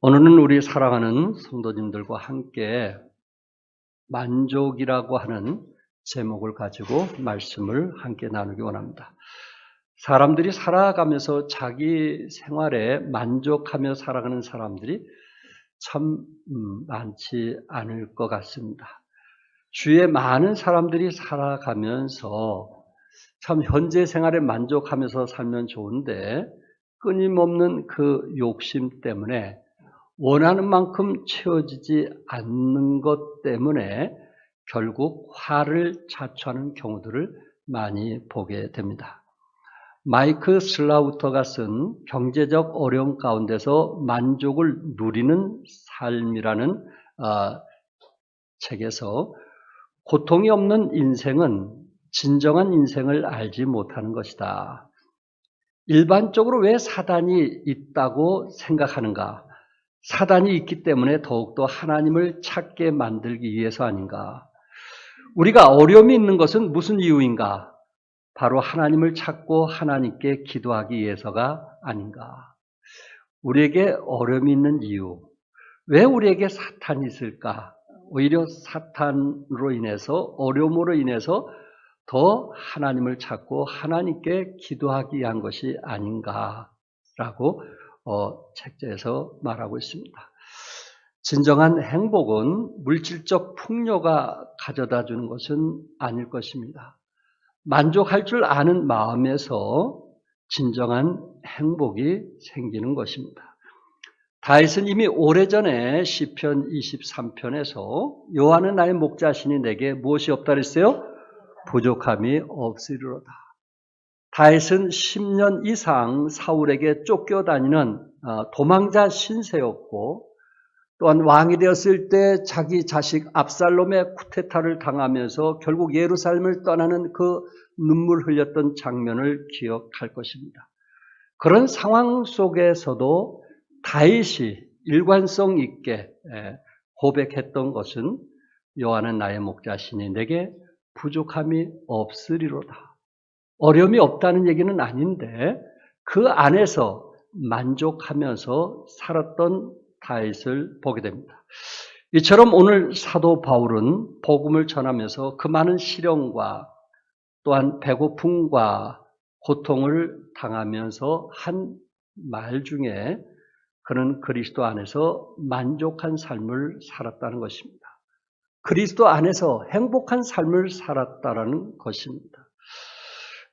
오늘은 우리 사랑하는 성도님들과 함께 만족이라고 하는 제목을 가지고 말씀을 함께 나누기 원합니다. 사람들이 살아가면서 자기 생활에 만족하며 살아가는 사람들이 참 많지 않을 것 같습니다. 주위에 많은 사람들이 살아가면서 참 현재 생활에 만족하면서 살면 좋은데 끊임없는 그 욕심 때문에 원하는 만큼 채워지지 않는 것 때문에 결국 화를 자초하는 경우들을 많이 보게 됩니다. 마이크 슬라우터가 쓴 경제적 어려움 가운데서 만족을 누리는 삶이라는 책에서 고통이 없는 인생은 진정한 인생을 알지 못하는 것이다. 일반적으로 왜 사단이 있다고 생각하는가? 사단이 있기 때문에 더욱더 하나님을 찾게 만들기 위해서 아닌가? 우리가 어려움이 있는 것은 무슨 이유인가? 바로 하나님을 찾고 하나님께 기도하기 위해서가 아닌가? 우리에게 어려움이 있는 이유, 왜 우리에게 사탄이 있을까? 오히려 사탄으로 인해서, 어려움으로 인해서 더 하나님을 찾고 하나님께 기도하기 위한 것이 아닌가라고 책자에서 말하고 있습니다. 진정한 행복은 물질적 풍요가 가져다 주는 것은 아닐 것입니다. 만족할 줄 아는 마음에서 진정한 행복이 생기는 것입니다. 다윗은 이미 오래전에 시편 23편에서 여호와는 나의 목자시니 내게 무엇이 없다 그랬어요? 부족함이 없으리로다. 다윗은 10년 이상 사울에게 쫓겨다니는 도망자 신세였고 또한 왕이 되었을 때 자기 자식 압살롬의 쿠데타를 당하면서 결국 예루살렘을 떠나는 그 눈물 흘렸던 장면을 기억할 것입니다. 그런 상황 속에서도 다윗이 일관성 있게 고백했던 것은 여호와는 나의 목자시니 내게 부족함이 없으리로다. 어려움이 없다는 얘기는 아닌데 그 안에서 만족하면서 살았던 다윗을 보게 됩니다. 이처럼 오늘 사도 바울은 복음을 전하면서 그 많은 시련과 또한 배고픔과 고통을 당하면서 한 말 중에 그는 그리스도 안에서 만족한 삶을 살았다는 것입니다. 그리스도 안에서 행복한 삶을 살았다는 것입니다.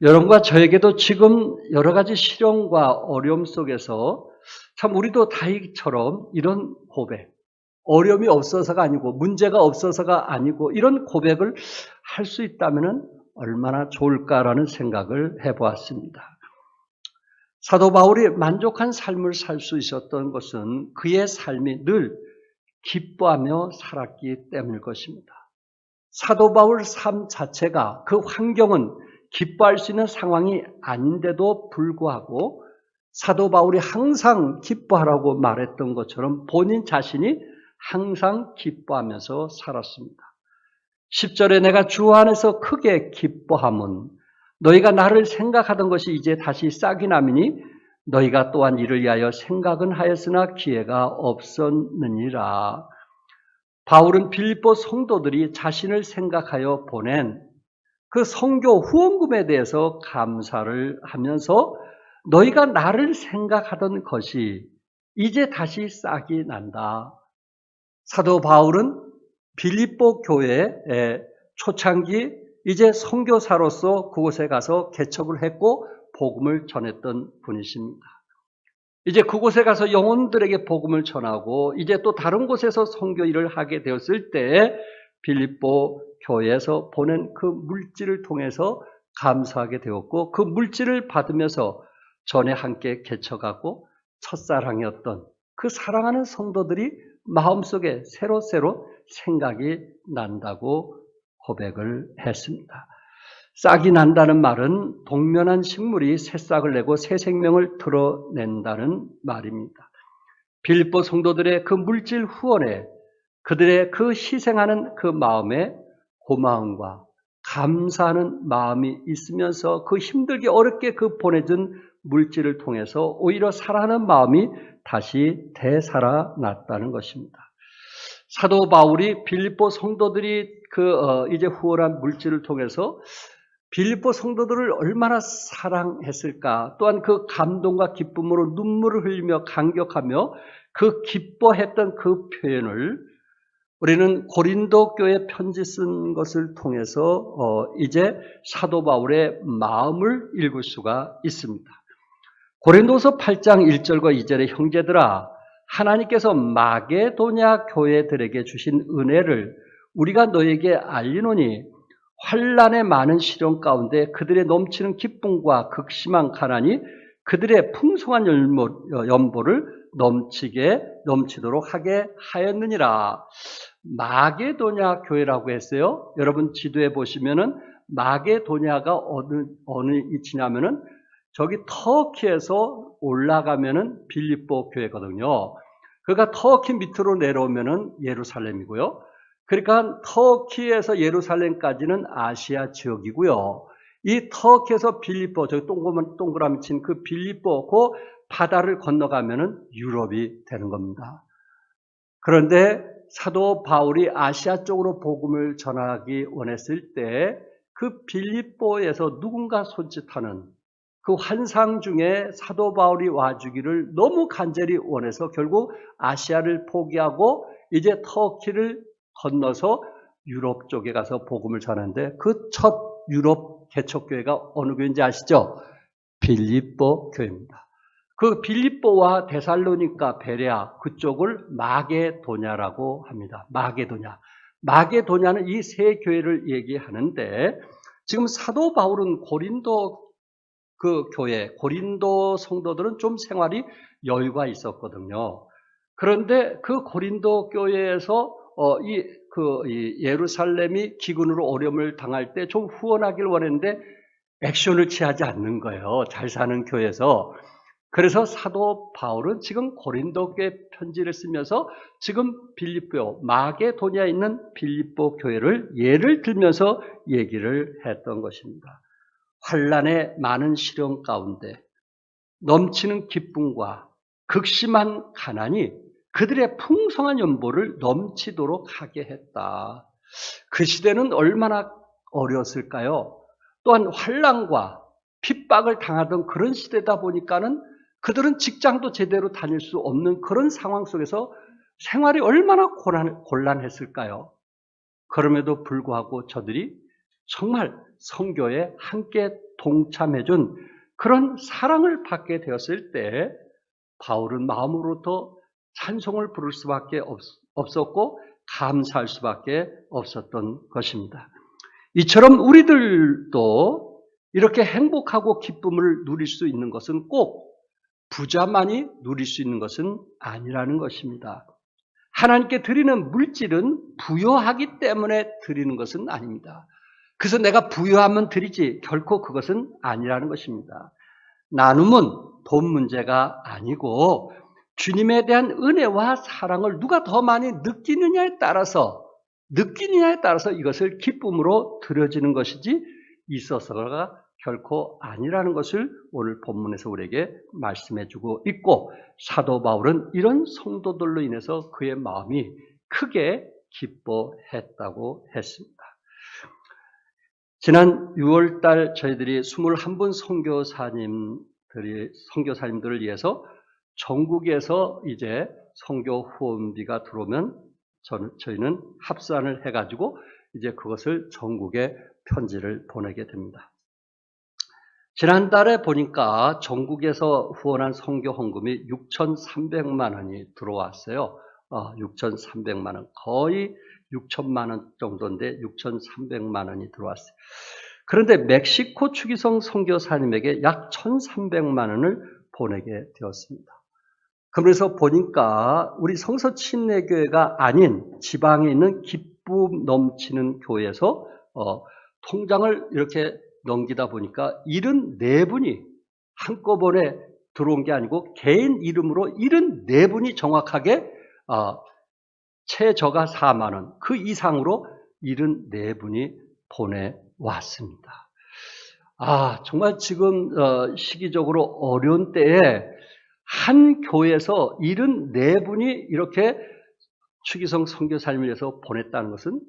여러분과 저에게도 지금 여러 가지 시련과 어려움 속에서 참 우리도 다윗처럼 이런 고백, 어려움이 없어서가 아니고 문제가 없어서가 아니고 이런 고백을 할 수 있다면 얼마나 좋을까라는 생각을 해보았습니다. 사도 바울이 만족한 삶을 살 수 있었던 것은 그의 삶이 늘 기뻐하며 살았기 때문일 것입니다. 사도 바울 삶 자체가 그 환경은 기뻐할 수 있는 상황이 아닌데도 불구하고 사도 바울이 항상 기뻐하라고 말했던 것처럼 본인 자신이 항상 기뻐하면서 살았습니다. 10절에 내가 주 안에서 크게 기뻐함은 너희가 나를 생각하던 것이 이제 다시 싹이 나미니 너희가 또한 이를 위하여 생각은 하였으나 기회가 없었느니라. 바울은 빌립보 성도들이 자신을 생각하여 보낸 그 선교 후원금에 대해서 감사를 하면서 너희가 나를 생각하던 것이 이제 다시 싹이 난다. 사도 바울은 빌립보 교회의 초창기 이제 선교사로서 그곳에 가서 개척을 했고 복음을 전했던 분이십니다. 이제 그곳에 가서 영혼들에게 복음을 전하고 이제 또 다른 곳에서 선교 일을 하게 되었을 때 빌립보 교회에서 보낸 그 물질을 통해서 감사하게 되었고 그 물질을 받으면서 전에 함께 개척하고 첫사랑이었던 그 사랑하는 성도들이 마음속에 새로 생각이 난다고 고백을 했습니다. 싹이 난다는 말은 동면한 식물이 새싹을 내고 새 생명을 드러낸다는 말입니다. 빌립보 성도들의 그 물질 후원에 그들의 그 희생하는 그 마음에 고마움과 감사하는 마음이 있으면서 그 힘들게 어렵게 그 보내준 물질을 통해서 오히려 사랑하는 마음이 다시 되살아났다는 것입니다. 사도 바울이 빌립보 성도들이 이제 후원한 물질을 통해서 빌립보 성도들을 얼마나 사랑했을까, 또한 그 감동과 기쁨으로 눈물을 흘리며 감격하며 그 기뻐했던 그 표현을 우리는 고린도 교회 편지 쓴 것을 통해서 이제 사도 바울의 마음을 읽을 수가 있습니다. 고린도서 8장 1절과 2절의 형제들아, 하나님께서 마게도냐 교회들에게 주신 은혜를 우리가 너에게 알리노니 환난의 많은 시련 가운데 그들의 넘치는 기쁨과 극심한 가난이 그들의 풍성한 연보를 넘치도록 하게 하였느니라. 마게도냐 교회라고 했어요. 여러분 지도에 보시면은 마게도냐가 어느 위치냐면은 저기 터키에서 올라가면은 빌립보 교회거든요. 그러니까 터키 밑으로 내려오면은 예루살렘이고요. 그러니까 터키에서 예루살렘까지는 아시아 지역이고요. 이 터키에서 빌립보, 저기 동그라미 친 그 빌립보, 그 바다를 건너가면은 유럽이 되는 겁니다. 그런데 사도 바울이 아시아 쪽으로 복음을 전하기 원했을 때 그 빌립보에서 누군가 손짓하는 그 환상 중에 사도 바울이 와주기를 너무 간절히 원해서 결국 아시아를 포기하고 이제 터키를 건너서 유럽 쪽에 가서 복음을 전하는데 그 첫 유럽 개척교회가 어느 교회인지 아시죠? 빌립보 교회입니다. 그 빌립보와 데살로니가, 베레아 그쪽을 마게도냐라고 합니다. 마게도냐는 이 세 교회를 얘기하는데 지금 사도 바울은 고린도 고린도 성도들은 좀 생활이 여유가 있었거든요. 그런데 그 고린도 교회에서 이 예루살렘이 기근으로 어려움을 당할 때 좀 후원하길 원했는데 액션을 취하지 않는 거예요. 잘 사는 교회에서. 그래서 사도 바울은 지금 고린도 교회 편지를 쓰면서 지금 빌립보, 마게도냐에 있는 빌립보 교회를 예를 들면서 얘기를 했던 것입니다. 환난의 많은 시련 가운데 넘치는 기쁨과 극심한 가난이 그들의 풍성한 연보를 넘치도록 하게 했다. 그 시대는 얼마나 어려웠을까요? 또한 환난과 핍박을 당하던 그런 시대다 보니까는 그들은 직장도 제대로 다닐 수 없는 그런 상황 속에서 생활이 얼마나 곤란했을까요? 그럼에도 불구하고 저들이 정말 선교에 함께 동참해준 그런 사랑을 받게 되었을 때 바울은 마음으로부터 찬송을 부를 수밖에 없었고 감사할 수밖에 없었던 것입니다. 이처럼 우리들도 이렇게 행복하고 기쁨을 누릴 수 있는 것은 꼭 부자만이 누릴 수 있는 것은 아니라는 것입니다. 하나님께 드리는 물질은 부여하기 때문에 드리는 것은 아닙니다. 그래서 내가 부여하면 드리지 결코 그것은 아니라는 것입니다. 나눔은 돈 문제가 아니고 주님에 대한 은혜와 사랑을 누가 더 많이 느끼느냐에 따라서 이것을 기쁨으로 드려지는 것이지 있어서가 결코 아니라는 것을 오늘 본문에서 우리에게 말씀해주고 있고 사도 바울은 이런 성도들로 인해서 그의 마음이 크게 기뻐했다고 했습니다. 지난 6월달 저희들이 21분 선교사님들을 위해서 전국에서 이제 선교 후원비가 들어오면 저희는 합산을 해가지고 이제 그것을 전국에 편지를 보내게 됩니다. 지난달에 보니까 전국에서 후원한 선교 헌금이 6,300만 원이 들어왔어요. 6,300만 원. 거의 6천만 원 정도인데 6,300만 원이 들어왔어요. 그런데 멕시코 추기성 선교사님에게 약 1,300만 원을 보내게 되었습니다. 그래서 보니까 우리 성서 침례교회가 아닌 지방에 있는 기쁨 넘치는 교회에서 통장을 이렇게 넘기다 보니까 74분이 한꺼번에 들어온 게 아니고 개인 이름으로 74분이 정확하게 최저가 4만 원, 그 이상으로 74분이 보내왔습니다. 정말 지금 시기적으로 어려운 때에 한 교회에서 74분이 이렇게 추기성 선교사님을 위해서 보냈다는 것은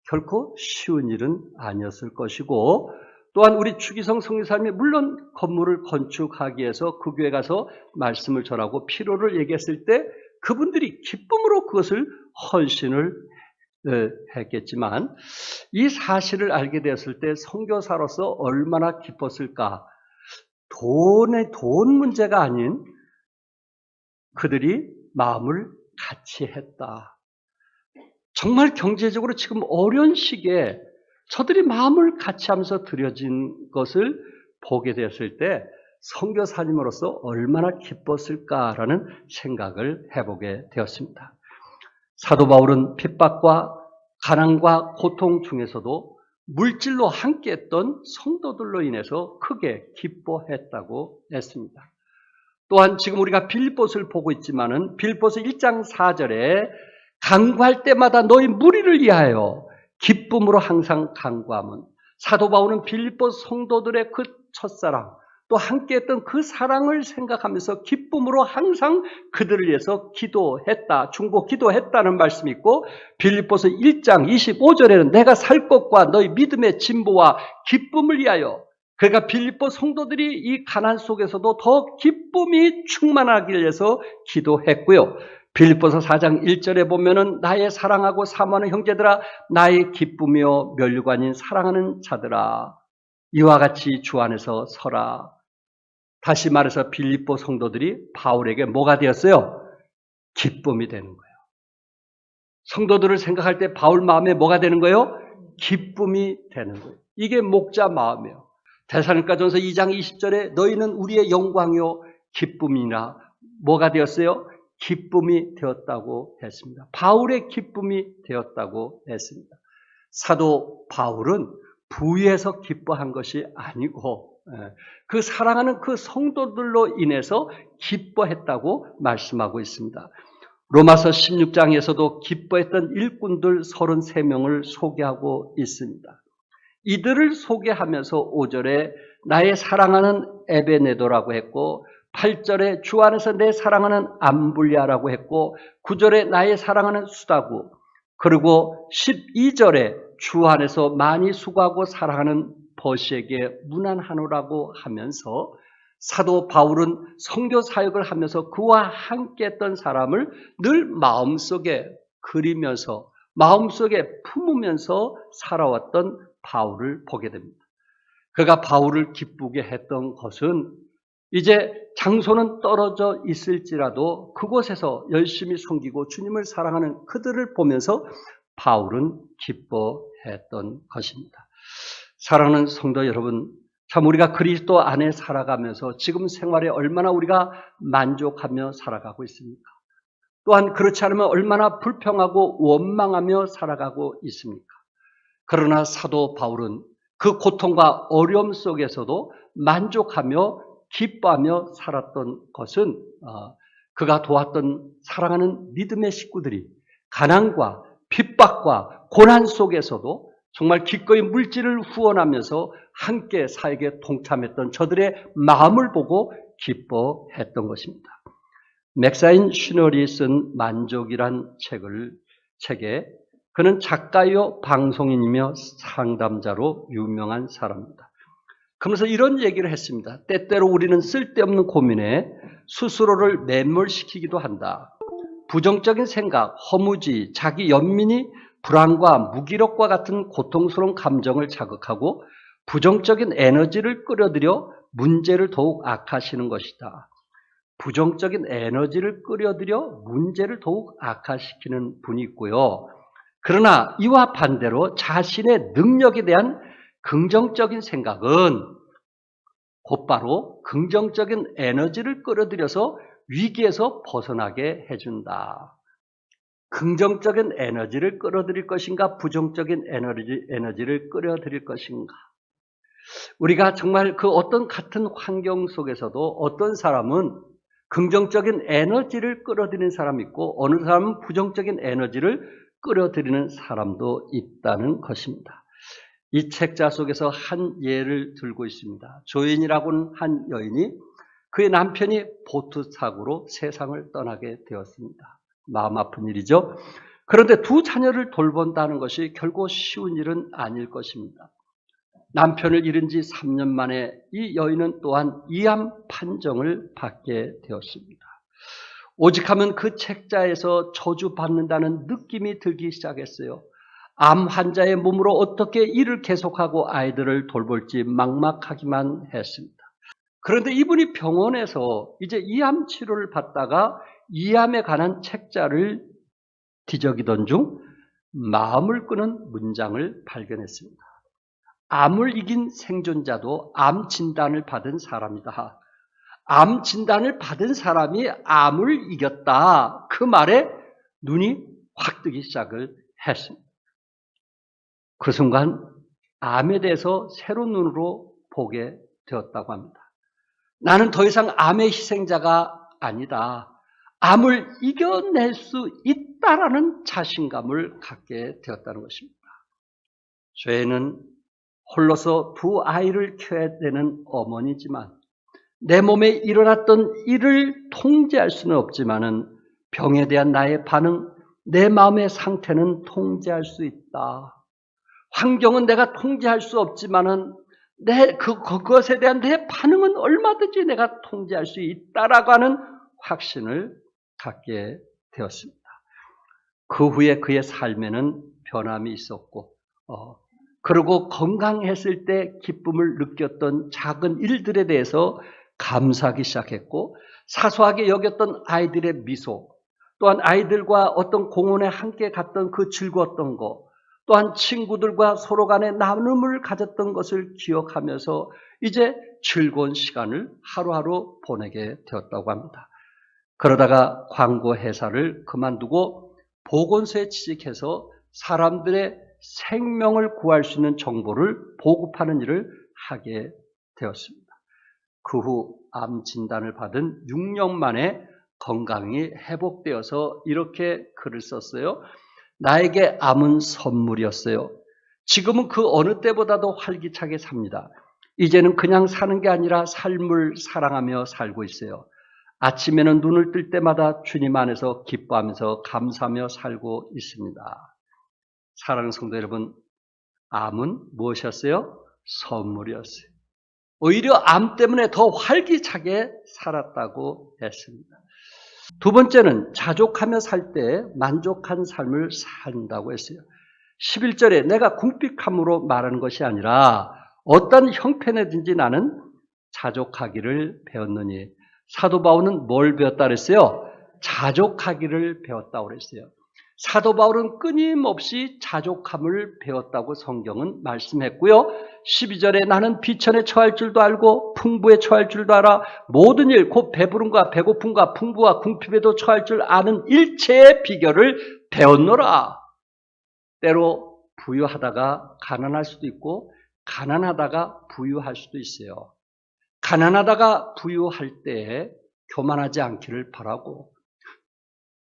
결코 쉬운 일은 아니었을 것이고, 또한 우리 추기성 선교사님이 물론 건물을 건축하기 위해서 그 교회 가서 말씀을 전하고 필요를 얘기했을 때 그분들이 기쁨으로 그것을 헌신을 했겠지만, 이 사실을 알게 되었을 때 선교사로서 얼마나 기뻤을까. 돈 문제가 아닌 그들이 마음을 같이 했다. 정말 경제적으로 지금 어려운 시기에 저들이 마음을 같이 하면서 드려진 것을 보게 되었을 때 선교사님으로서 얼마나 기뻤을까라는 생각을 해보게 되었습니다. 사도 바울은 핍박과 가난과 고통 중에서도 물질로 함께했던 성도들로 인해서 크게 기뻐했다고 했습니다. 또한 지금 우리가 빌립보서를 보고 있지만은 빌립보서 1장 4절에 간구할 때마다 너희 무리를 위하여 기쁨으로 항상 간구함은, 사도 바울은 빌립보 성도들의 그 첫사랑, 또 함께했던 그 사랑을 생각하면서 기쁨으로 항상 그들을 위해서 기도했다, 중보 기도했다는 말씀이 있고, 빌립보서 1장 25절에는 내가 살 것과 너희 믿음의 진보와 기쁨을 위하여, 그러니까 빌립보 성도들이 이 가난 속에서도 더 기쁨이 충만하기 위해서 기도했고요. 빌립보서 4장 1절에 보면은 나의 사랑하고 사모하는 형제들아, 나의 기쁨이요 면류관인 사랑하는 자들아, 이와 같이 주 안에서 서라. 다시 말해서 빌립보 성도들이 바울에게 뭐가 되었어요? 기쁨이 되는 거예요. 성도들을 생각할 때 바울 마음에 뭐가 되는 거예요? 기쁨이 되는 거예요. 이게 목자 마음이에요. 데살로니가전서 2장 20절에 너희는 우리의 영광이요 기쁨이나 뭐가 되었어요? 기쁨이 되었다고 했습니다. 바울의 기쁨이 되었다고 했습니다. 사도 바울은 부유해서 기뻐한 것이 아니고 그 사랑하는 그 성도들로 인해서 기뻐했다고 말씀하고 있습니다. 로마서 16장에서도 기뻐했던 일꾼들 33명을 소개하고 있습니다. 이들을 소개하면서 5절에 나의 사랑하는 에베네도라고 했고, 8절에 주 안에서 내 사랑하는 암불리아라고 했고, 9절에 나의 사랑하는 수다구, 그리고 12절에 주 안에서 많이 수고하고 사랑하는 버시에게 문안하노라고 하면서 사도 바울은 선교 사역을 하면서 그와 함께했던 사람을 늘 마음속에 그리면서 마음속에 품으면서 살아왔던 바울을 보게 됩니다. 그가 바울을 기쁘게 했던 것은 이제 장소는 떨어져 있을지라도 그곳에서 열심히 섬기고 주님을 사랑하는 그들을 보면서 바울은 기뻐했던 것입니다. 사랑하는 성도 여러분, 참 우리가 그리스도 안에 살아가면서 지금 생활에 얼마나 우리가 만족하며 살아가고 있습니까? 또한 그렇지 않으면 얼마나 불평하고 원망하며 살아가고 있습니까? 그러나 사도 바울은 그 고통과 어려움 속에서도 만족하며 기뻐하며 살았던 것은 그가 도왔던 사랑하는 믿음의 식구들이 가난과 핍박과 고난 속에서도 정말 기꺼이 물질을 후원하면서 함께 사역에 동참했던 저들의 마음을 보고 기뻐했던 것입니다. 맥사인 슈널이 쓴 만족이란 책에 그는 작가요 방송인이며 상담자로 유명한 사람입니다. 그러면서 이런 얘기를 했습니다. 때때로 우리는 쓸데없는 고민에 스스로를 매몰시키기도 한다. 부정적인 생각, 허무지, 자기 연민이 불안과 무기력과 같은 고통스러운 감정을 자극하고 부정적인 에너지를 끌어들여 문제를 더욱 악화시키는 것이다. 부정적인 에너지를 끌어들여 문제를 더욱 악화시키는 분이 있고요. 그러나 이와 반대로 자신의 능력에 대한 긍정적인 생각은 곧바로 긍정적인 에너지를 끌어들여서 위기에서 벗어나게 해준다. 긍정적인 에너지를 끌어들일 것인가, 부정적인 에너지를 끌어들일 것인가. 우리가 정말 그 어떤 같은 환경 속에서도 어떤 사람은 긍정적인 에너지를 끌어들이는 사람이 있고 어느 사람은 부정적인 에너지를 끌어들이는 사람도 있다는 것입니다. 이 책자 속에서 한 예를 들고 있습니다. 조인이라고는 한 여인이 그의 남편이 보트 사고로 세상을 떠나게 되었습니다. 마음 아픈 일이죠. 그런데 두 자녀를 돌본다는 것이 결코 쉬운 일은 아닐 것입니다. 남편을 잃은 지 3년 만에 이 여인은 또한 이암 판정을 받게 되었습니다. 오직하면 그 책자에서 저주받는다는 느낌이 들기 시작했어요. 암 환자의 몸으로 어떻게 일을 계속하고 아이들을 돌볼지 막막하기만 했습니다. 그런데 이분이 병원에서 이제 이암 치료를 받다가 이암에 관한 책자를 뒤적이던 중 마음을 끄는 문장을 발견했습니다. 암을 이긴 생존자도 암 진단을 받은 사람이다. 암 진단을 받은 사람이 암을 이겼다. 그 말에 눈이 확 뜨기 시작을 했습니다. 그 순간 암에 대해서 새로운 눈으로 보게 되었다고 합니다. 나는 더 이상 암의 희생자가 아니다. 암을 이겨낼 수 있다라는 자신감을 갖게 되었다는 것입니다. 죄는 홀로서 두 아이를 키워야 되는 어머니지만 내 몸에 일어났던 일을 통제할 수는 없지만은 병에 대한 나의 반응, 내 마음의 상태는 통제할 수 있다. 환경은 내가 통제할 수 없지만은 그것에 대한 내 반응은 얼마든지 내가 통제할 수 있다라고 하는 확신을 갖게 되었습니다. 그 후에 그의 삶에는 변함이 있었고, 그리고 건강했을 때 기쁨을 느꼈던 작은 일들에 대해서 감사하기 시작했고, 사소하게 여겼던 아이들의 미소, 또한 아이들과 어떤 공원에 함께 갔던 그 즐거웠던 것, 또한 친구들과 서로 간에 나눔을 가졌던 것을 기억하면서 이제 즐거운 시간을 하루하루 보내게 되었다고 합니다. 그러다가 광고 회사를 그만두고 보건소에 취직해서 사람들의 생명을 구할 수 있는 정보를 보급하는 일을 하게 되었습니다. 그 후 암 진단을 받은 6년 만에 건강이 회복되어서 이렇게 글을 썼어요. 나에게 암은 선물이었어요. 지금은 그 어느 때보다도 활기차게 삽니다. 이제는 그냥 사는 게 아니라 삶을 사랑하며 살고 있어요. 아침에는 눈을 뜰 때마다 주님 안에서 기뻐하면서 감사하며 살고 있습니다. 사랑하는 성도 여러분, 암은 무엇이었어요? 선물이었어요. 오히려 암 때문에 더 활기차게 살았다고 했습니다. 두 번째는 자족하며 살 때 만족한 삶을 산다고 했어요. 11절에 내가 궁핍함으로 말하는 것이 아니라 어떤 형편에든지 나는 자족하기를 배웠느니. 사도 바울은 뭘 배웠다 그랬어요? 자족하기를 배웠다고 그랬어요. 사도 바울은 끊임없이 자족함을 배웠다고 성경은 말씀했고요. 12절에 나는 비천에 처할 줄도 알고 풍부에 처할 줄도 알아 모든 일 곧 배부름과 배고픔과 풍부와 궁핍에도 처할 줄 아는 일체의 비결을 배웠노라. 때로 부유하다가 가난할 수도 있고 가난하다가 부유할 수도 있어요. 가난하다가 부유할 때 교만하지 않기를 바라고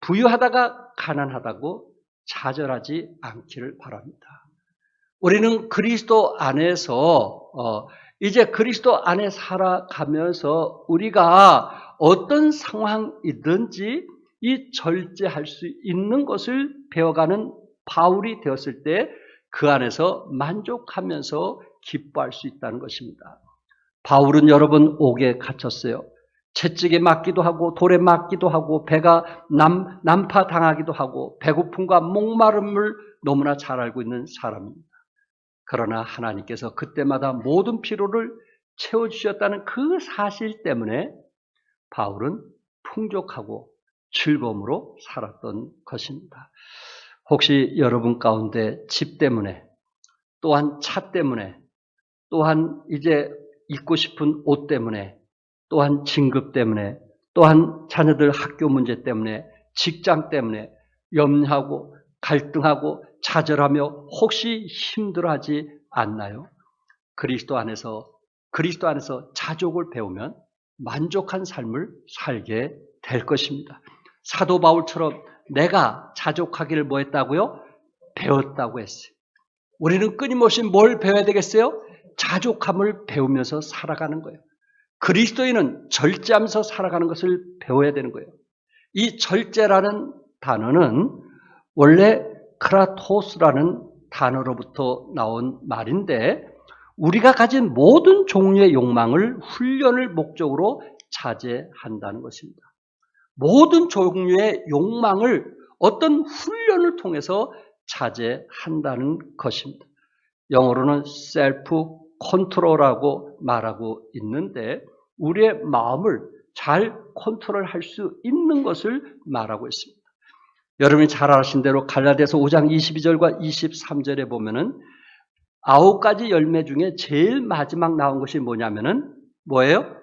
부유하다가 가난하다고 좌절하지 않기를 바랍니다. 우리는 그리스도 안에서 이제 그리스도 안에 살아가면서 우리가 어떤 상황이든지 이 절제할 수 있는 것을 배워가는 바울이 되었을 때 그 안에서 만족하면서 기뻐할 수 있다는 것입니다. 바울은 여러 번 옥에 갇혔어요. 채찍에 맞기도 하고 돌에 맞기도 하고 배가 난파당하기도 하고 배고픔과 목마름을 너무나 잘 알고 있는 사람입니다. 그러나 하나님께서 그때마다 모든 피로를 채워주셨다는 그 사실 때문에 바울은 풍족하고 즐거움으로 살았던 것입니다. 혹시 여러분 가운데 집 때문에 또한 차 때문에 또한 이제 입고 싶은 옷 때문에 또한 진급 때문에 또한 자녀들 학교 문제 때문에 직장 때문에 염려하고 갈등하고 좌절하며 혹시 힘들어하지 않나요? 그리스도 안에서 자족을 배우면 만족한 삶을 살게 될 것입니다. 사도 바울처럼 내가 자족하기를 뭐 했다고요? 배웠다고 했어요. 우리는 끊임없이 뭘 배워야 되겠어요? 자족함을 배우면서 살아가는 거예요. 그리스도인은 절제하면서 살아가는 것을 배워야 되는 거예요. 이 절제라는 단어는 원래 크라토스라는 단어로부터 나온 말인데 우리가 가진 모든 종류의 욕망을 훈련을 목적으로 자제한다는 것입니다. 모든 종류의 욕망을 어떤 훈련을 통해서 자제한다는 것입니다. 영어로는 셀프 컨트롤이라고 말하고 있는데 우리의 마음을 잘 컨트롤할 수 있는 것을 말하고 있습니다. 여러분이 잘 아시는 대로 갈라디아서 5장 22절과 23절에 보면은 9가지 열매 중에 제일 마지막 나온 것이 뭐냐면은 뭐예요?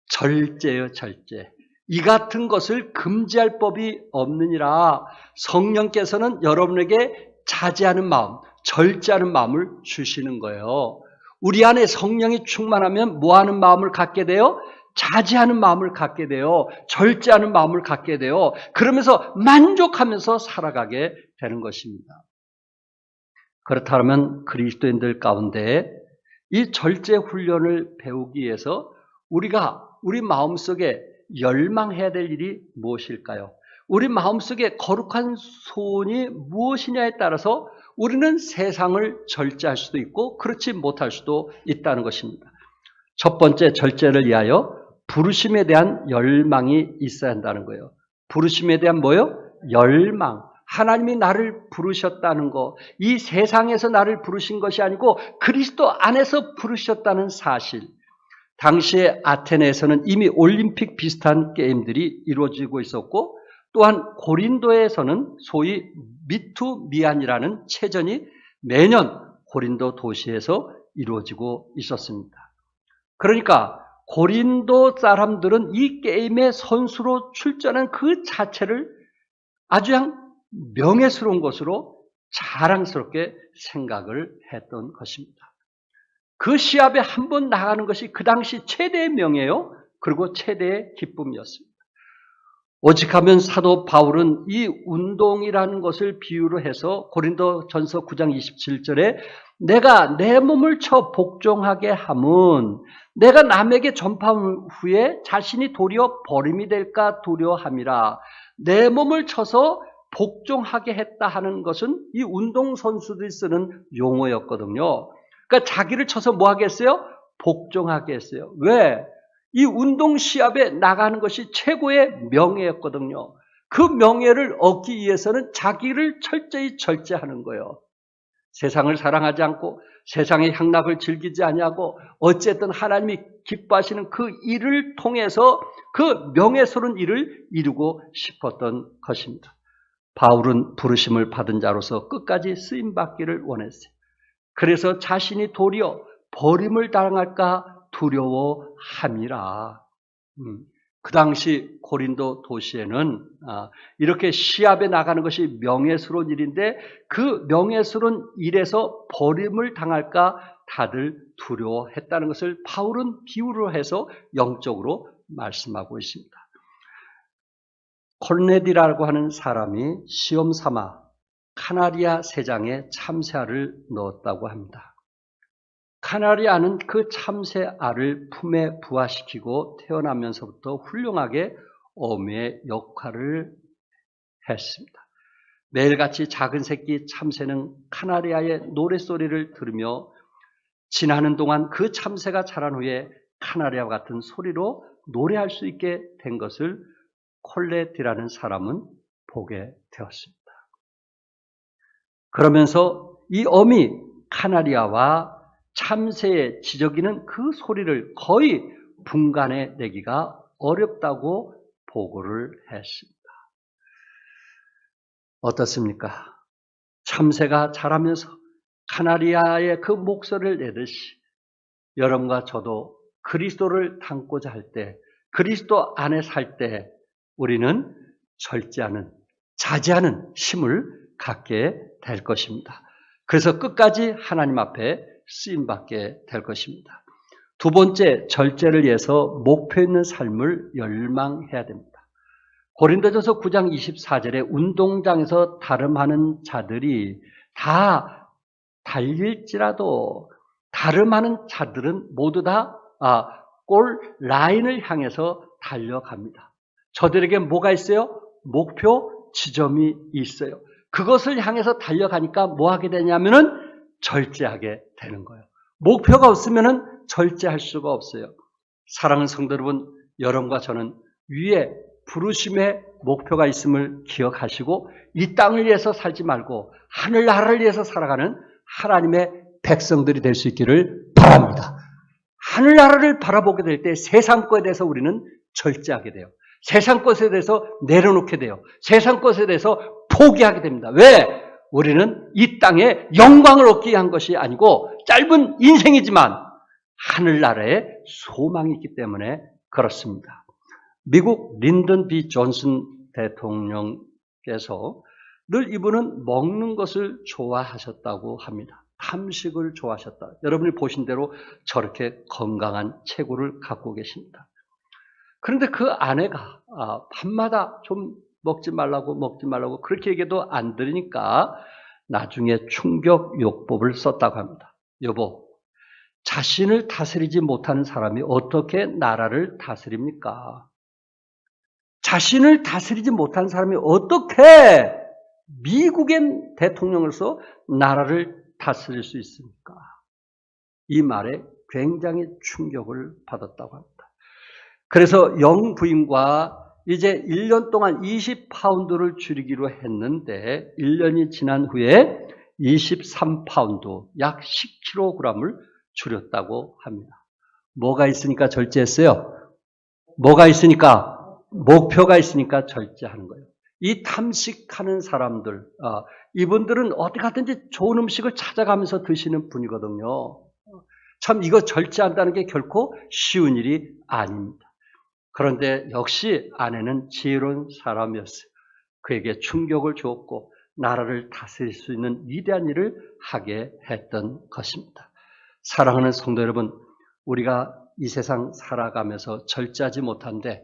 절제요, 절제. 이 같은 것을 금지할 법이 없느니라. 성령께서는 여러분에게 자제하는 마음, 절제하는 마음을 주시는 거예요. 우리 안에 성령이 충만하면 뭐 하는 마음을 갖게 돼요? 자제하는 마음을 갖게 돼요. 절제하는 마음을 갖게 돼요. 그러면서 만족하면서 살아가게 되는 것입니다. 그렇다면 그리스도인들 가운데 이 절제 훈련을 배우기 위해서 우리가 우리 마음속에 열망해야 될 일이 무엇일까요? 우리 마음속에 거룩한 소원이 무엇이냐에 따라서 우리는 세상을 절제할 수도 있고 그렇지 못할 수도 있다는 것입니다. 첫 번째 절제를 위하여 부르심에 대한 열망이 있어야 한다는 거예요. 부르심에 대한 뭐요? 열망. 하나님이 나를 부르셨다는 거, 이 세상에서 나를 부르신 것이 아니고 그리스도 안에서 부르셨다는 사실. 당시에 아테네에서는 이미 올림픽 비슷한 게임들이 이루어지고 있었고 또한 고린도에서는 소위 미투미안이라는 체전이 매년 고린도 도시에서 이루어지고 있었습니다. 그러니까 고린도 사람들은 이 게임의 선수로 출전한 그 자체를 아주 명예스러운 것으로 자랑스럽게 생각을 했던 것입니다. 그 시합에 한 번 나가는 것이 그 당시 최대의 명예요. 그리고 최대의 기쁨이었습니다. 오직하면 사도 바울은 이 운동이라는 것을 비유로 해서 고린도전서 9장 27절에 내가 내 몸을 쳐 복종하게 함은 내가 남에게 전파한 후에 자신이 도리어 버림이 될까 두려워함이라. 내 몸을 쳐서 복종하게 했다 하는 것은 이 운동선수들이 쓰는 용어였거든요. 그러니까 자기를 쳐서 뭐 하겠어요? 복종하게 했어요. 왜? 이 운동 시합에 나가는 것이 최고의 명예였거든요. 그 명예를 얻기 위해서는 자기를 철저히 절제하는 거예요. 세상을 사랑하지 않고 세상의 향락을 즐기지 아니하고 어쨌든 하나님이 기뻐하시는 그 일을 통해서 그 명예스러운 일을 이루고 싶었던 것입니다. 바울은 부르심을 받은 자로서 끝까지 쓰임받기를 원했어요. 그래서 자신이 도리어 버림을 당할까 두려워함이라. 그 당시 고린도 도시에는 이렇게 시합에 나가는 것이 명예스러운 일인데 그 명예스러운 일에서 버림을 당할까 다들 두려워했다는 것을 바울은 비유로 해서 영적으로 말씀하고 있습니다. 콜네디라고 하는 사람이 시험 삼아 카나리아 새장에 참새알을 넣었다고 합니다. 카나리아는 그 참새알을 품에 부화시키고 태어나면서부터 훌륭하게 어미의 역할을 했습니다. 매일같이 작은 새끼 참새는 카나리아의 노랫소리를 들으며 지나는 동안 그 참새가 자란 후에 카나리아와 같은 소리로 노래할 수 있게 된 것을 콜레디라는 사람은 보게 되었습니다. 그러면서 이 어미 카나리아와 참새의 지저귀는 그 소리를 거의 분간해내기가 어렵다고 보고를 했습니다. 어떻습니까? 참새가 자라면서 카나리아의 그 목소리를 내듯이 여러분과 저도 그리스도를 담고자 할 때, 그리스도 안에 살 때 우리는 절제하는, 자제하는 힘을 갖게 될 것입니다. 그래서 끝까지 하나님 앞에 쓰임받게 될 것입니다. 두 번째, 절제를 위해서 목표 있는 삶을 열망해야 됩니다. 고린도전서 9장 24절에 운동장에서 다름하는 자들이 다 달릴지라도 다름하는 자들은 모두 다 골 라인을 향해서 달려갑니다. 저들에게 뭐가 있어요? 목표 지점이 있어요. 그것을 향해서 달려가니까 뭐 하게 되냐면은 절제하게 되는 거예요. 목표가 없으면은 절제할 수가 없어요. 사랑하는 성도 여러분, 여러분과 저는 위에 부르심의 목표가 있음을 기억하시고 이 땅을 위해서 살지 말고 하늘나라를 위해서 살아가는 하나님의 백성들이 될 수 있기를 바랍니다. 하늘나라를 바라보게 될 때 세상 것에 대해서 우리는 절제하게 돼요. 세상 것에 대해서 내려놓게 돼요. 세상 것에 대해서 포기하게 됩니다. 왜? 우리는 이 땅에 영광을 얻기 위한 것이 아니고 짧은 인생이지만 하늘나라에 소망이 있기 때문에 그렇습니다. 미국 린던 B 존슨 대통령께서 늘 이분은 먹는 것을 좋아하셨다고 합니다. 탐식을 좋아하셨다. 여러분이 보신 대로 저렇게 건강한 체구를 갖고 계십니다. 그런데 그 아내가 밤마다 좀 먹지 말라고 그렇게 얘기해도 안 들으니까 나중에 충격요법을 썼다고 합니다. 여보, 자신을 다스리지 못하는 사람이 어떻게 나라를 다스립니까? 자신을 다스리지 못한 사람이 어떻게 미국의 대통령으로서 나라를 다스릴 수 있습니까? 이 말에 굉장히 충격을 받았다고 합니다. 그래서 영부인과 이제 1년 동안 20파운드를 줄이기로 했는데 1년이 지난 후에 23파운드, 약 10kg을 줄였다고 합니다. 뭐가 있으니까 절제했어요? 뭐가 있으니까? 목표가 있으니까 절제하는 거예요. 이 탐식하는 사람들, 이분들은 어디 가든지 좋은 음식을 찾아가면서 드시는 분이거든요. 참 이거 절제한다는 게 결코 쉬운 일이 아닙니다. 그런데 역시 아내는 지혜로운 사람이었어요. 그에게 충격을 주었고 나라를 다스릴 수 있는 위대한 일을 하게 했던 것입니다. 사랑하는 성도 여러분, 우리가 이 세상 살아가면서 절제하지 못한데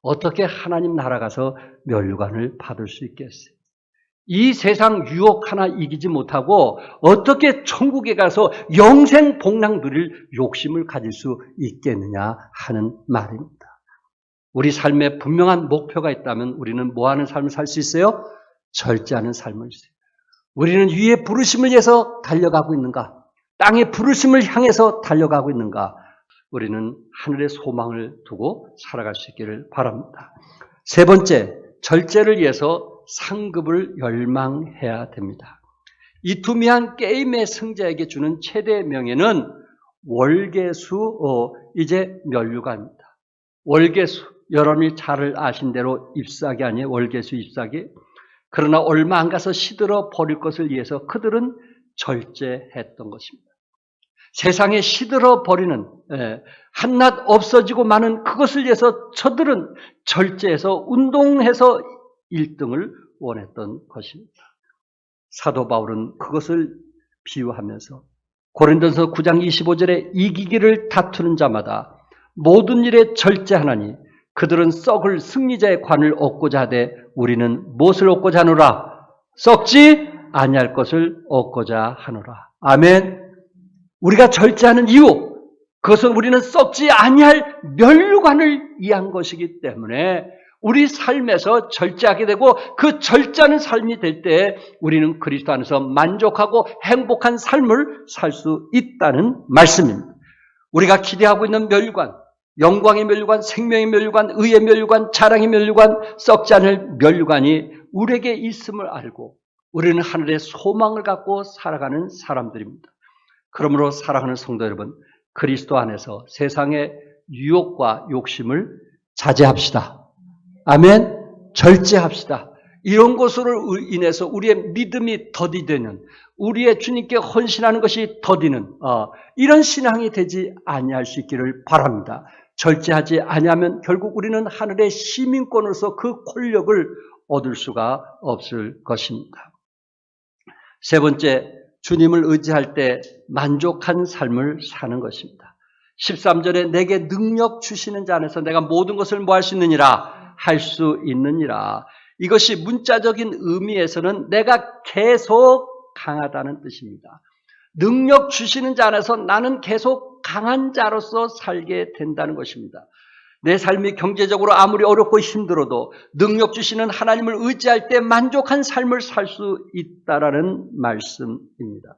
어떻게 하나님 나라 가서 면류관을 받을 수 있겠어요? 이 세상 유혹 하나 이기지 못하고 어떻게 천국에 가서 영생 복락 누릴 욕심을 가질 수 있겠느냐 하는 말입니다. 우리 삶에 분명한 목표가 있다면 우리는 뭐 하는 삶을 살 수 있어요? 절제하는 삶을 살수 있어요. 우리는 위의 부르심을 위해서 달려가고 있는가? 땅의 부르심을 향해서 달려가고 있는가? 우리는 하늘의 소망을 두고 살아갈 수 있기를 바랍니다. 세 번째, 절제를 위해서 상급을 열망해야 됩니다. 이 두미한 게임의 승자에게 주는 최대 명예는 월계수, 이제 면류관입니다. 월계수, 여러분이 잘 아신 대로 잎사귀 아니에요? 월계수 잎사귀. 그러나 얼마 안 가서 시들어 버릴 것을 위해서 그들은 절제했던 것입니다. 세상에 시들어 버리는, 한낱 없어지고 마는 그것을 위해서 저들은 절제해서 운동해서 1등을 원했던 것입니다. 사도 바울은 그것을 비유하면서 고린도서 9장 25절에 이기기를 다투는 자마다 모든 일에 절제하나니 그들은 썩을 승리자의 관을 얻고자 하되 우리는 무엇을 얻고자 하노라? 썩지 아니할 것을 얻고자 하노라. 아멘. 우리가 절제하는 이유, 그것은 우리는 썩지 아니할 면류관을 위한 것이기 때문에 우리 삶에서 절제하게 되고 그 절제하는 삶이 될 때 우리는 그리스도 안에서 만족하고 행복한 삶을 살 수 있다는 말씀입니다. 우리가 기대하고 있는 면류관, 영광의 면류관, 생명의 면류관, 의의 면류관, 자랑의 면류관, 썩지 않을 면류관이 우리에게 있음을 알고 우리는 하늘의 소망을 갖고 살아가는 사람들입니다. 그러므로 사랑하는 성도 여러분, 그리스도 안에서 세상의 유혹과 욕심을 자제합시다. 아멘. 절제합시다. 이런 것으로 인해서 우리의 믿음이 더디되는, 우리의 주님께 헌신하는 것이 더디는 이런 신앙이 되지 아니할 수 있기를 바랍니다. 절제하지 아니하면 결국 우리는 하늘의 시민권으로서 그 권력을 얻을 수가 없을 것입니다. 세 번째, 주님을 의지할 때 만족한 삶을 사는 것입니다. 13절에 내게 능력 주시는 자 안에서 내가 모든 것을 뭐 할 수 있느니라? 할 수 있느니라. 이것이 문자적인 의미에서는 내가 계속 강하다는 뜻입니다. 능력 주시는 자 안에서 나는 계속 강한 자로서 살게 된다는 것입니다. 내 삶이 경제적으로 아무리 어렵고 힘들어도 능력 주시는 하나님을 의지할 때 만족한 삶을 살 수 있다라는 말씀입니다.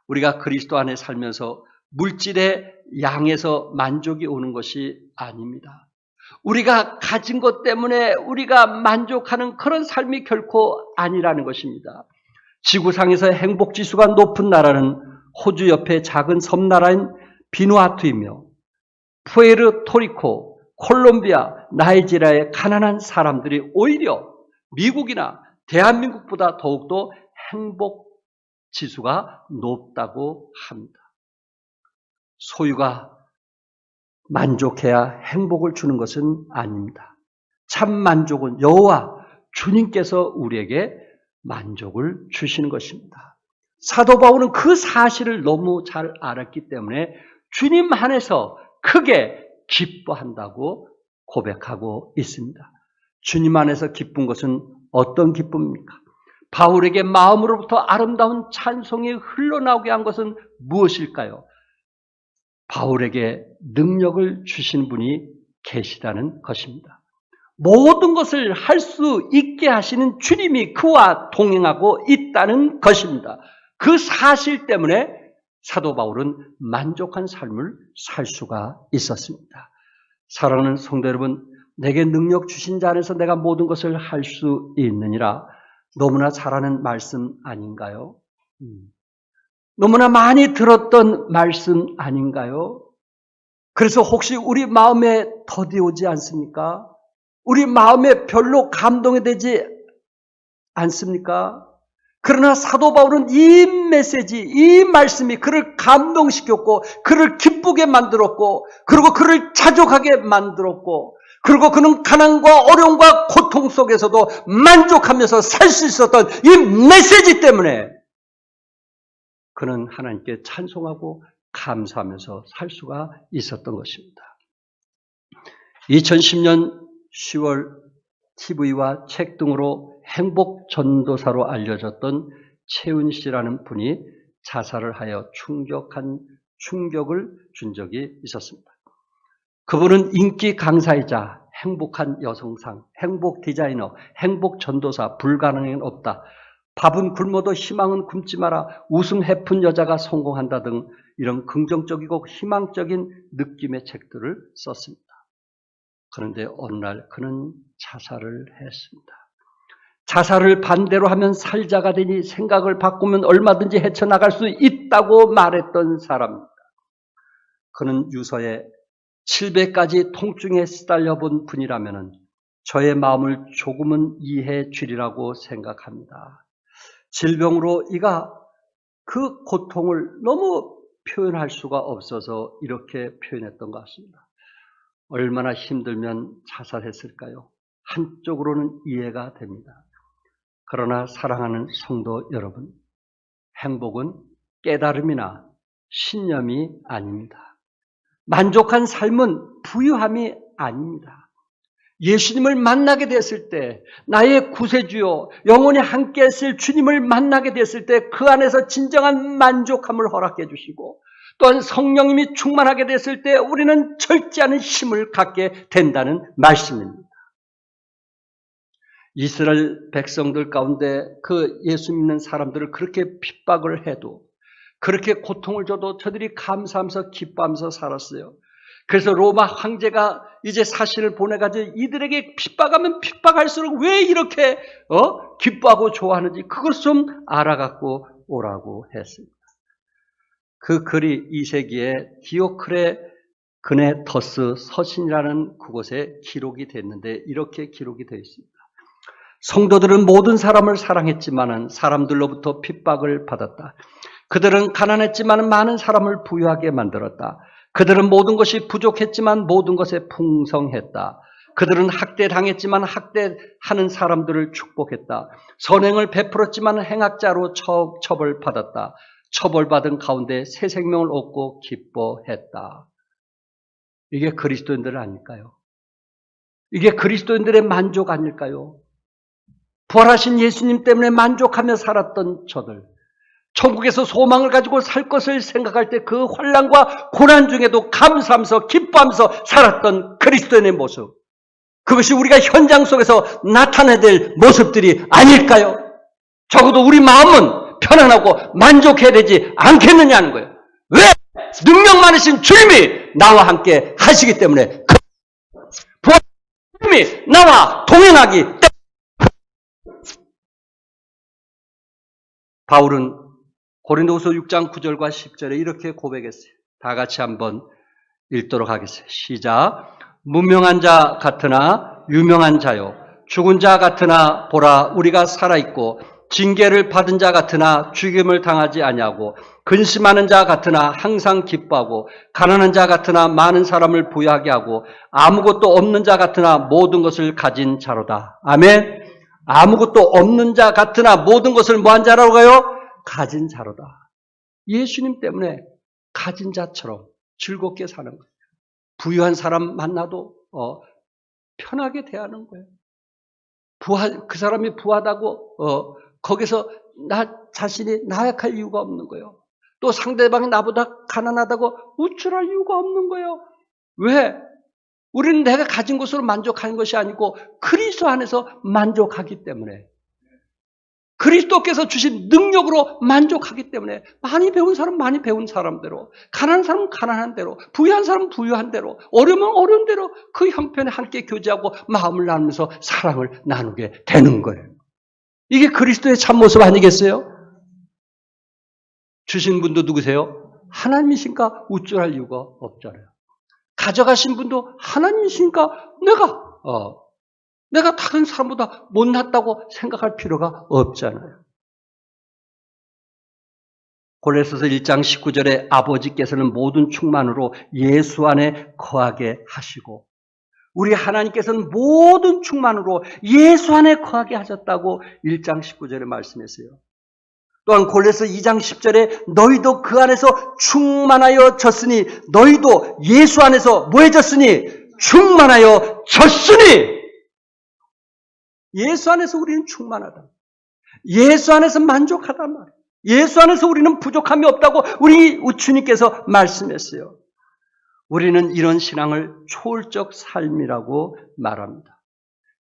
우리가 그리스도 안에 살면서 물질의 양에서 만족이 오는 것이 아닙니다. 우리가 가진 것 때문에 우리가 만족하는 그런 삶이 결코 아니라는 것입니다. 지구상에서 행복지수가 높은 나라는 호주 옆에 작은 섬나라인 비누아투이며 푸에르토리코, 콜롬비아, 나이지리아의 가난한 사람들이 오히려 미국이나 대한민국보다 더욱더 행복지수가 높다고 합니다. 소유가 만족해야 행복을 주는 것은 아닙니다. 참 만족은 여호와 주님께서 우리에게 만족을 주시는 것입니다. 사도 바울은 그 사실을 너무 잘 알았기 때문에 주님 안에서 크게 기뻐한다고 고백하고 있습니다. 주님 안에서 기쁜 것은 어떤 기쁨입니까? 바울에게 마음으로부터 아름다운 찬송이 흘러나오게 한 것은 무엇일까요? 바울에게 능력을 주신 분이 계시다는 것입니다. 모든 것을 할 수 있게 하시는 주님이 그와 동행하고 있다는 것입니다. 그 사실 때문에 사도 바울은 만족한 삶을 살 수가 있었습니다. 사랑하는 성도 여러분, 내게 능력 주신 자 안에서 내가 모든 것을 할 수 있느니라 너무나 잘 아는 말씀 아닌가요? 너무나 많이 들었던 말씀 아닌가요? 그래서 혹시 우리 마음에 더디 오지 않습니까? 우리 마음에 별로 감동이 되지 않습니까? 그러나 사도 바울은 이 메시지, 이 말씀이 그를 감동시켰고 그를 기쁘게 만들었고 그리고 그를 자족하게 만들었고 그리고 그는 가난과 어려움과 고통 속에서도 만족하면서 살 수 있었던 이 메시지 때문에 그는 하나님께 찬송하고 감사하면서 살 수가 있었던 것입니다. 2010년 10월 TV와 책 등으로 행복 전도사로 알려졌던 최은 씨라는 분이 자살을 하여 충격을 준 적이 있었습니다. 그분은 인기 강사이자 행복한 여성상, 행복 디자이너, 행복 전도사, 불가능은 없다. 밥은 굶어도 희망은 굶지 마라. 웃음 해픈 여자가 성공한다 등 이런 긍정적이고 희망적인 느낌의 책들을 썼습니다. 그런데 어느 날 그는 자살을 했습니다. 자살을 반대로 하면 살자가 되니 생각을 바꾸면 얼마든지 헤쳐나갈 수 있다고 말했던 사람입니다. 그는 유서에 700가지 통증에 시달려 본 분이라면 저의 마음을 조금은 이해해 주리라고 생각합니다. 질병으로 이가 그 고통을 너무 표현할 수가 없어서 이렇게 표현했던 것 같습니다. 얼마나 힘들면 자살했을까요? 한쪽으로는 이해가 됩니다. 그러나 사랑하는 성도 여러분, 행복은 깨달음이나 신념이 아닙니다. 만족한 삶은 부유함이 아닙니다. 예수님을 만나게 됐을 때, 나의 구세주요, 영원히 함께 했을 주님을 만나게 됐을 때 그 안에서 진정한 만족함을 허락해 주시고 또한 성령님이 충만하게 됐을 때 우리는 절제하는 힘을 갖게 된다는 말씀입니다. 이스라엘 백성들 가운데 그 예수 믿는 사람들을 그렇게 핍박을 해도 그렇게 고통을 줘도 저들이 감사하면서 기뻐하면서 살았어요. 그래서 로마 황제가 이제 사신을 보내가지고 이들에게 핍박하면 핍박할수록 왜 이렇게 기뻐하고 좋아하는지 그것 좀 알아갖고 오라고 했습니다. 그 글이 2세기에 디오크레 그네더스 서신이라는 그곳에 기록이 됐는데 이렇게 기록이 되어 있습니다. 성도들은 모든 사람을 사랑했지만 사람들로부터 핍박을 받았다. 그들은 가난했지만 많은 사람을 부유하게 만들었다. 그들은 모든 것이 부족했지만 모든 것에 풍성했다. 그들은 학대당했지만 학대하는 사람들을 축복했다. 선행을 베풀었지만 행악자로 처벌받았다. 처벌받은 가운데 새 생명을 얻고 기뻐했다. 이게 그리스도인들 아닐까요? 이게 그리스도인들의 만족 아닐까요? 부활하신 예수님 때문에 만족하며 살았던 저들, 천국에서 소망을 가지고 살 것을 생각할 때 그 환난과 고난 중에도 감사하면서 기뻐하면서 살았던 그리스도인의 모습, 그것이 우리가 현장 속에서 나타내야 될 모습들이 아닐까요? 적어도 우리 마음은 편안하고 만족해야 되지 않겠느냐는 거예요. 왜? 능력 많으신 주님이 나와 함께 하시기 때문에, 부활 주님이 나와 동행하기 때문에. 바울은 고린도후서 6장 9절과 10절에 이렇게 고백했어요. 다 같이 한번 읽도록 하겠습니다. 시작. 무명한 자 같으나 유명한 자요, 죽은 자 같으나 보라 우리가 살아있고, 징계를 받은 자 같으나 죽임을 당하지 아니하고, 근심하는 자 같으나 항상 기뻐하고, 가난한 자 같으나 많은 사람을 부유하게 하고, 아무것도 없는 자 같으나 모든 것을 가진 자로다. 아멘. 아무것도 없는 자 같으나 모든 것을 뭐한 자라고 해요? 가진 자로다. 예수님 때문에 가진 자처럼 즐겁게 사는 거예요. 부유한 사람 만나도 편하게 대하는 거예요. 그 사람이 부하다고 거기서 나 자신이 나약할 이유가 없는 거예요. 또 상대방이 나보다 가난하다고 우쭐할 이유가 없는 거예요. 왜? 우리는 내가 가진 것으로 만족하는 것이 아니고 그리스도 안에서 만족하기 때문에, 그리스도께서 주신 능력으로 만족하기 때문에, 많이 배운 사람 많이 배운 사람대로, 가난한 사람은 가난한 대로, 부유한 사람은 부유한 대로, 어려우면 어려운 대로 그 형편에 함께 교제하고 마음을 나누면서 사랑을 나누게 되는 거예요. 이게 그리스도의 참모습 아니겠어요? 주신 분도 누구세요? 하나님이신가? 우쭐할 이유가 없잖아요. 가져가신 분도 하나님이시니까 내가 다른 사람보다 못났다고 생각할 필요가 없잖아요. 골로새서 1장 19절에 아버지께서는 모든 충만으로 예수 안에 거하게 하시고, 우리 하나님께서는 모든 충만으로 예수 안에 거하게 하셨다고 1장 19절에 말씀했어요. 또한 골로새서 2장 10절에 너희도 그 안에서 충만하여 졌으니, 너희도 예수 안에서 뭐해졌으니? 충만하여 졌으니. 예수 안에서 우리는 충만하다. 예수 안에서 만족하단 말이에요. 예수 안에서 우리는 부족함이 없다고 우리 주님께서 말씀했어요. 우리는 이런 신앙을 초월적 삶이라고 말합니다.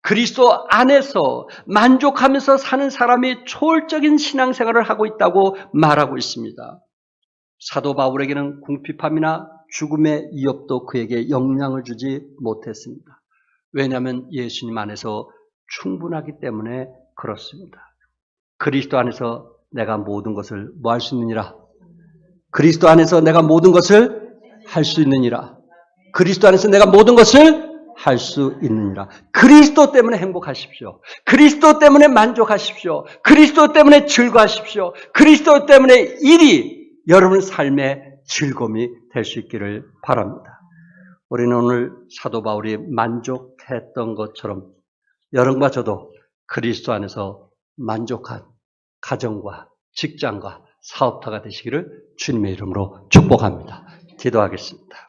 그리스도 안에서 만족하면서 사는 사람이 초월적인 신앙생활을 하고 있다고 말하고 있습니다. 사도 바울에게는 궁핍함이나 죽음의 위협도 그에게 영향을 주지 못했습니다. 왜냐하면 예수님 안에서 충분하기 때문에 그렇습니다. 그리스도 안에서 내가 모든 것을 뭐 할 수 있느니라? 그리스도 안에서 내가 모든 것을 할 수 있느니라. 그리스도 안에서 내가 모든 것을 할 수 있느니라. 그리스도 때문에 행복하십시오. 그리스도 때문에 만족하십시오. 그리스도 때문에 즐거워하십시오. 그리스도 때문에 일이 여러분 삶의 즐거움이 될 수 있기를 바랍니다. 우리는 오늘 사도 바울이 만족했던 것처럼 여러분과 저도 그리스도 안에서 만족한 가정과 직장과 사업터가 되시기를 주님의 이름으로 축복합니다. 기도하겠습니다.